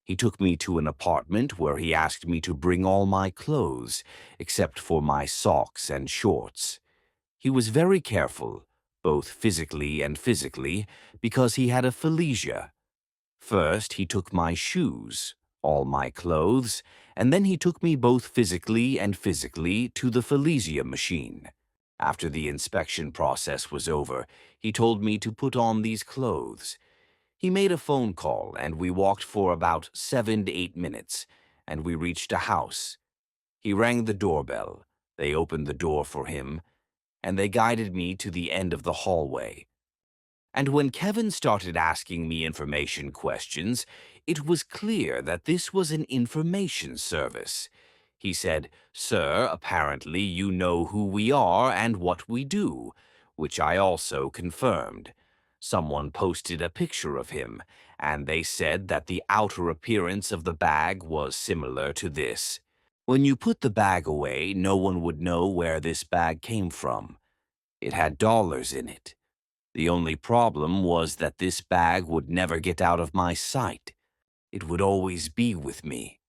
He took me to an apartment where he asked me to bring all my clothes, except for my socks and shorts. He was very careful, both physically and physically, because he had aphasia. First, he took my shoes, all my clothes, and then he took me both physically and physically to the aphasia machine. After the inspection process was over, he told me to put on these clothes. He made a phone call, and we walked for about 7 to 8 minutes, and we reached a house. He rang the doorbell. They opened the door for him, and they guided me to the end of the hallway. And when Kevin started asking me information questions, it was clear that this was an information service. He said, "Sir, apparently you know who we are and what we do," which I also confirmed. Someone posted a picture of him, and they said that the outer appearance of the bag was similar to this. When you put the bag away, no one would know where this bag came from. It had dollars in it. The only problem was that this bag would never get out of my sight. It would always be with me.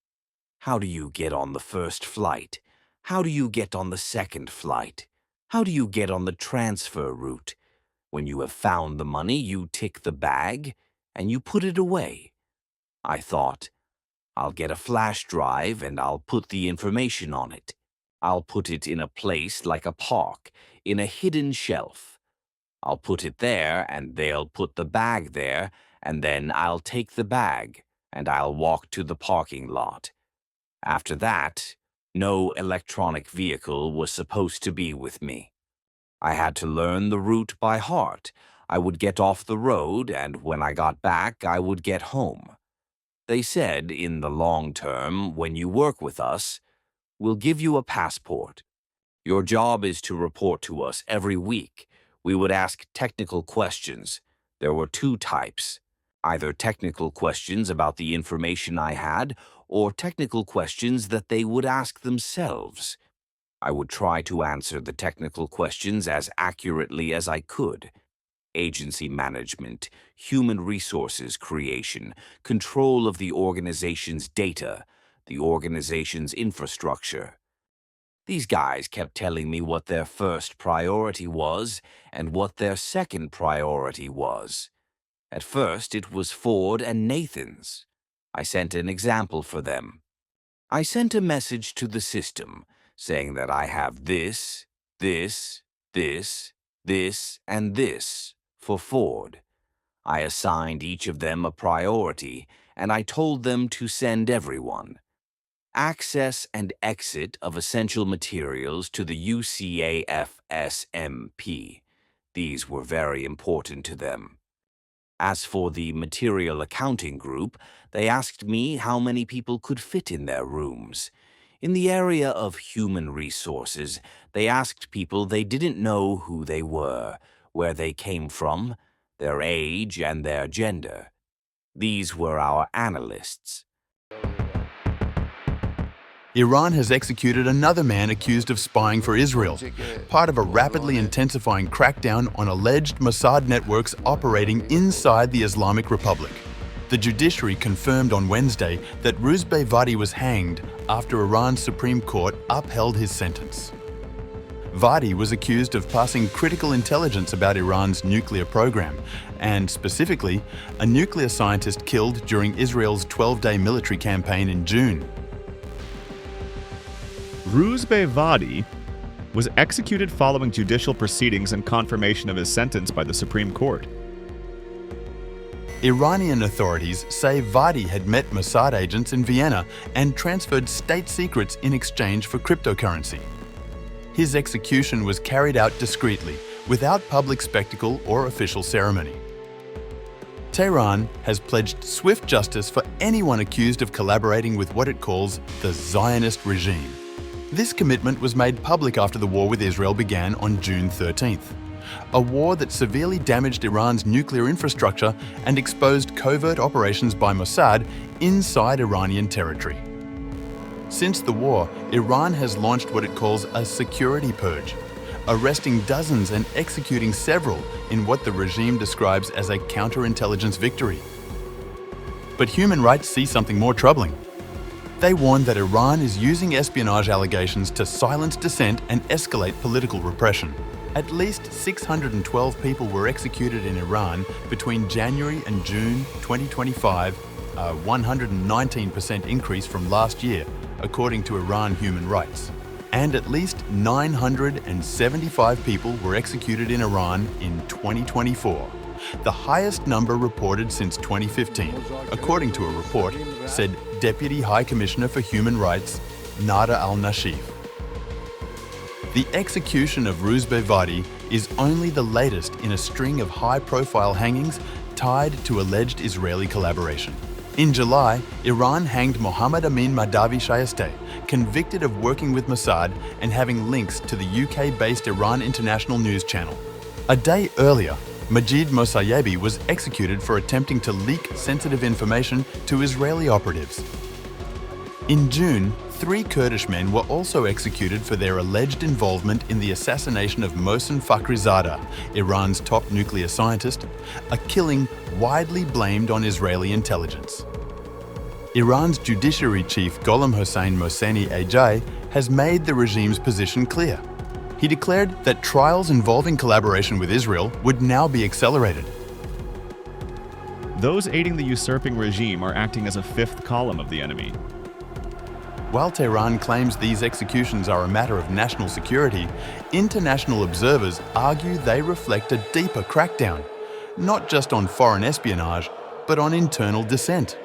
How do you get on the first flight? How do you get on the second flight? How do you get on the transfer route? When you have found the money, you tick the bag and you put it away. I thought, I'll get a flash drive and I'll put the information on it. I'll put it in a place like a park, in a hidden shelf. I'll put it there and they'll put the bag there, and then I'll take the bag and I'll walk to the parking lot. After that, no electronic vehicle was supposed to be with me. I had to learn the route by heart. I would get off the road, and when I got back, I would get home. They said, in the long term, when you work with us, we'll give you a passport. Your job is to report to us every week. We would ask technical questions. There were 2 types, either technical questions about the information I had or technical questions that they would ask themselves. I would try to answer the technical questions as accurately as I could. Agency management, human resources creation, control of the organization's data, the organization's infrastructure. These guys kept telling me what their first priority was and what their second priority was. At first, it was Ford and Nathan's. I sent an example for them. I sent a message to the system saying that I have this, this, this, this, and this for Ford. I assigned each of them a priority, and I told them to send everyone. Access and exit of essential materials to the UCAFSMP. These were very important to them. As for the material accounting group, they asked me how many people could fit in their rooms. In the area of human resources, they asked people they didn't know who they were, where they came from, their age, and their gender. These were our analysts. Iran has executed another man accused of spying for Israel, part of a rapidly intensifying crackdown on alleged Mossad networks operating inside the Islamic Republic. The judiciary confirmed on Wednesday that Roozbeh Vadi was hanged after Iran's Supreme Court upheld his sentence. Vadi was accused of passing critical intelligence about Iran's nuclear program, and specifically, a nuclear scientist killed during Israel's 12-day military campaign in June. Roozbeh Vadi was executed following judicial proceedings and confirmation of his sentence by the Supreme Court. Iranian authorities say Vadi had met Mossad agents in Vienna and transferred state secrets in exchange for cryptocurrency. His execution was carried out discreetly, without public spectacle or official ceremony. Tehran has pledged swift justice for anyone accused of collaborating with what it calls the Zionist regime. This commitment was made public after the war with Israel began on June 13th, a war that severely damaged Iran's nuclear infrastructure and exposed covert operations by Mossad inside Iranian territory. Since the war, Iran has launched what it calls a security purge, arresting dozens and executing several in what the regime describes as a counterintelligence victory. But human rights see something more troubling. They warn that Iran is using espionage allegations to silence dissent and escalate political repression. At least 612 people were executed in Iran between January and June 2025, a 119% increase from last year, according to Iran Human Rights. And at least 975 people were executed in Iran in 2024, the highest number reported since 2015, according to a report, said Deputy High Commissioner for Human Rights, Nada al-Nashif. The execution of Roozbeh Vadi is only the latest in a string of high-profile hangings tied to alleged Israeli collaboration. In July, Iran hanged Mohammed Amin Mahdavi Shayesteh, convicted of working with Mossad and having links to the UK-based Iran International News Channel. A day earlier, Majid Mosayebi was executed for attempting to leak sensitive information to Israeli operatives. In June, 3 Kurdish men were also executed for their alleged involvement in the assassination of Mohsen Fakhrizadeh, Iran's top nuclear scientist, a killing widely blamed on Israeli intelligence. Iran's judiciary chief Gholam Hossein Mohseni Ejai has made the regime's position clear. He declared that trials involving collaboration with Israel would now be accelerated. Those aiding the usurping regime are acting as a fifth column of the enemy. While Tehran claims these executions are a matter of national security, international observers argue they reflect a deeper crackdown, not just on foreign espionage, but on internal dissent.